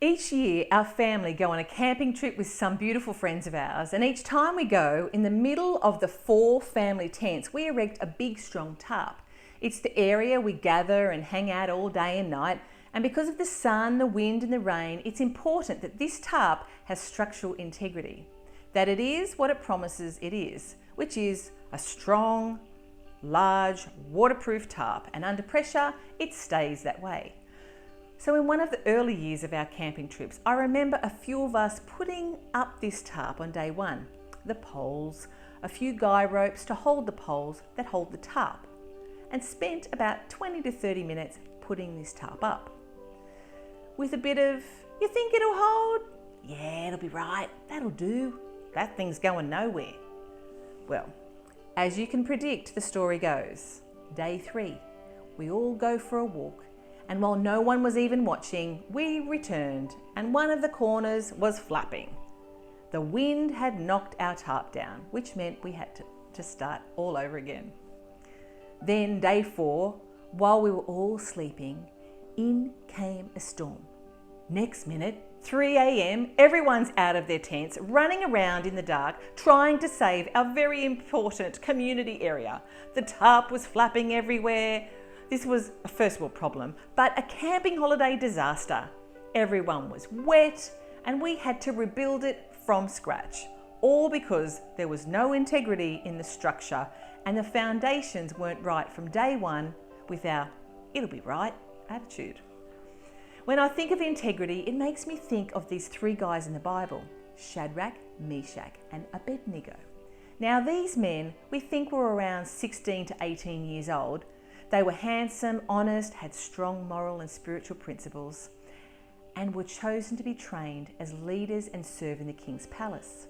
Each year, our family go on a camping trip with some beautiful friends of ours, and each time we go, in the middle of the 4 family tents, we erect a big strong tarp. It's the area we gather and hang out all day and night, and because of the sun, the wind and the rain, it's important that this tarp has structural integrity, that it is what it promises it is, which is a strong, large, waterproof tarp, and under pressure, it stays that way. So in one of the early years of our camping trips, I remember a few of us putting up this tarp on day 1. The poles, a few guy ropes to hold the poles that hold the tarp, and spent about 20 to 30 minutes putting this tarp up. With a bit of, you think it'll hold? Yeah, it'll be right, that'll do. That thing's going nowhere. Well, as you can predict, the story goes. Day 3, we all go for a walk. And while no one was even watching, we returned and one of the corners was flapping. The wind had knocked our tarp down, which meant we had to start all over again. Then day 4, while we were all sleeping, in came a storm. Next minute, 3 a.m, everyone's out of their tents, running around in the dark, trying to save our very important community area. The tarp was flapping everywhere. This was a first world problem, but a camping holiday disaster. Everyone was wet and we had to rebuild it from scratch, all because there was no integrity in the structure and the foundations weren't right from day 1 with our "it'll be right" attitude. When I think of integrity, it makes me think of these 3 guys in the Bible, Shadrach, Meshach and Abednego. Now these men we think were around 16 to 18 years old. They were handsome, honest, had strong moral and spiritual principles, and were chosen to be trained as leaders and serve in the king's palace.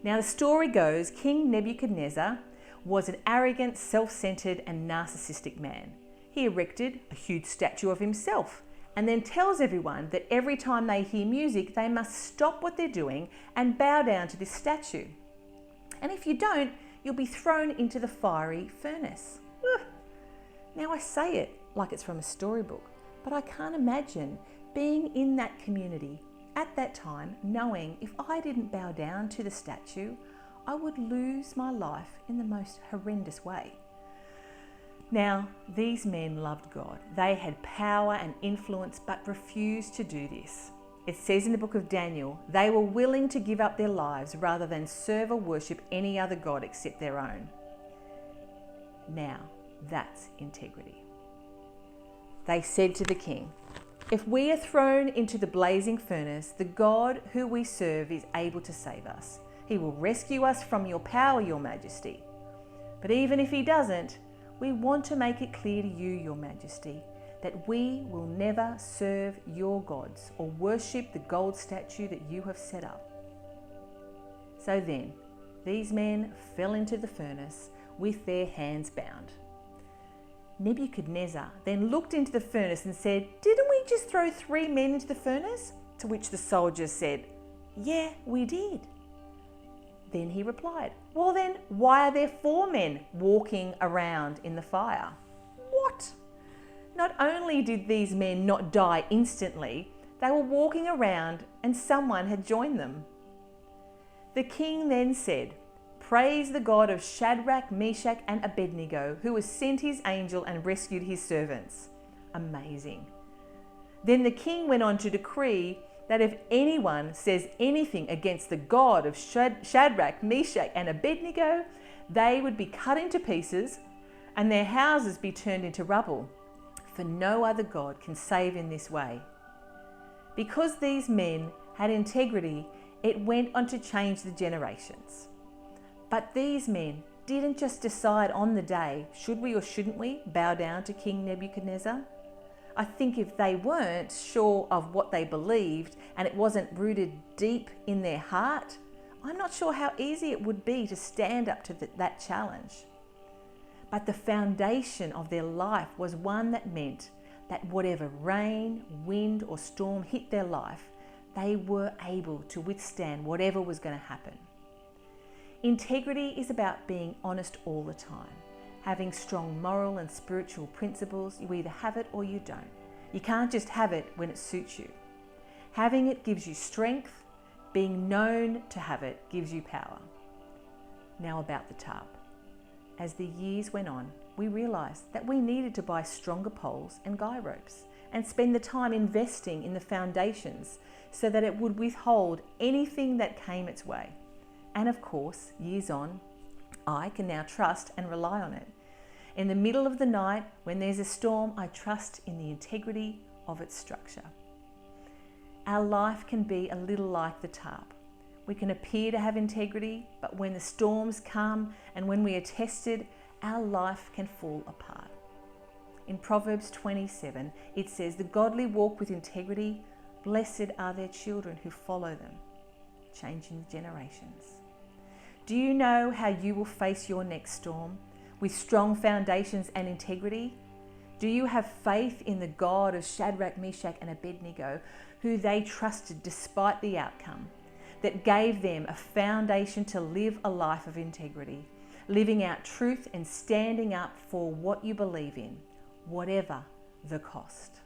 Now the story goes, King Nebuchadnezzar was an arrogant, self-centered and narcissistic man. He erected a huge statue of himself and then tells everyone that every time they hear music, they must stop what they're doing and bow down to this statue. And if you don't, you'll be thrown into the fiery furnace. Now I say it like it's from a storybook, but I can't imagine being in that community at that time, knowing if I didn't bow down to the statue, I would lose my life in the most horrendous way. Now, these men loved God. They had power and influence, but refused to do this. It says in the book of Daniel, they were willing to give up their lives rather than serve or worship any other god except their own. Now, that's integrity. They said to the king, "If we are thrown into the blazing furnace, the God who we serve is able to save us. He will rescue us from your power, your majesty. But even if he doesn't, we want to make it clear to you, your majesty, that we will never serve your gods or worship the gold statue that you have set up." So then, these men fell into the furnace with their hands bound. Nebuchadnezzar then looked into the furnace and said, "Didn't we just throw 3 men into the furnace?" To which the soldiers said, "Yeah, we did." Then he replied, "Well then, why are there 4 men walking around in the fire?" What? Not only did these men not die instantly, they were walking around and someone had joined them. The king then said, "Praise the God of Shadrach, Meshach and Abednego, who has sent his angel and rescued his servants." Amazing. Then the king went on to decree that if anyone says anything against the God of Shadrach, Meshach and Abednego, they would be cut into pieces and their houses be turned into rubble, for no other God can save in this way. Because these men had integrity, it went on to change the generations. But these men didn't just decide on the day, should we or shouldn't we bow down to King Nebuchadnezzar? I think if they weren't sure of what they believed and it wasn't rooted deep in their heart, I'm not sure how easy it would be to stand up to that challenge. But the foundation of their life was one that meant that whatever rain, wind or storm hit their life, they were able to withstand whatever was going to happen. Integrity is about being honest all the time, having strong moral and spiritual principles. You either have it or you don't. You can't just have it when it suits you. Having it gives you strength. Being known to have it gives you power. Now about the tarp. As the years went on, we realised that we needed to buy stronger poles and guy ropes and spend the time investing in the foundations so that it would withhold anything that came its way. And of course, years on, I can now trust and rely on it. In the middle of the night, when there's a storm, I trust in the integrity of its structure. Our life can be a little like the tarp. We can appear to have integrity, but when the storms come and when we are tested, our life can fall apart. In Proverbs 27, it says, "The godly walk with integrity. Blessed are their children who follow them," changing generations. Do you know how you will face your next storm? With strong foundations and integrity? Do you have faith in the God of Shadrach, Meshach, and Abednego, who they trusted despite the outcome, that gave them a foundation to live a life of integrity, living out truth and standing up for what you believe in, whatever the cost?